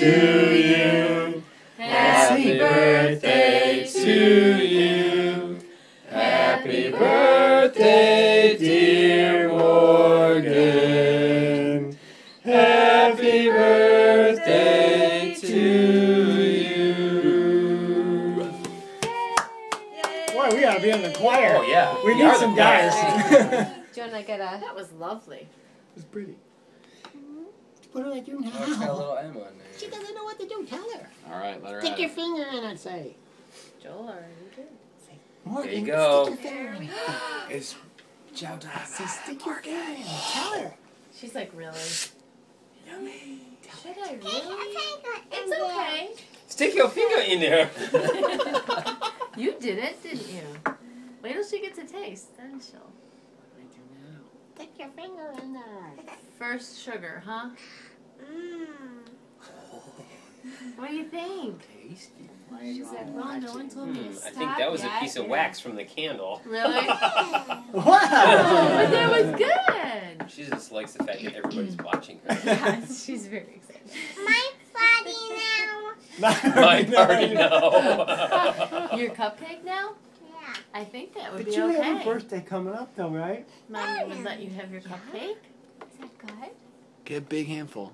to you. Happy birthday to you. Happy birthday, dear Morgan. Happy birthday to you. Boy, we gotta be in the choir. Oh yeah, We need some guys. Do you want to get a... That was lovely. It's pretty. What do I do now? Oh, it's got a little M on there. She doesn't know what to do. Tell her. All right, let her Stick have your it. finger in and say. Joel already did. Morgan, There you go. stick your finger in. It's chow time. Say, stick your finger in. Tell her. She's like, really? Yummy. Should I really? It's okay. Stick your finger in there. You did it, didn't you? Wait till she gets a taste, then she'll. What do I do now? Stick your finger in there. First sugar, huh? What do you think? Tasty. She's like, well, no one told me to stop I think that was yet. a piece of wax from the candle. Really? Wow. But that was good. She just likes the fact that everybody's watching her. Yeah, she's very excited. My party now. My party now. Your cupcake now? Yeah. I think that would But be you okay. have a birthday coming up, though, right? Mommy would let you have your cupcake? Is that good? Get a big handful.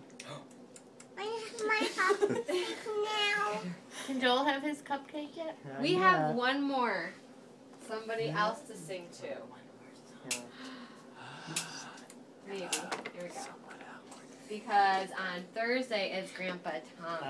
My cupcake now. Can Joel have his cupcake yet? We have one more. Somebody else to sing to. Maybe. Here we go. Because on Thursday is Grandpa Tom's birthday.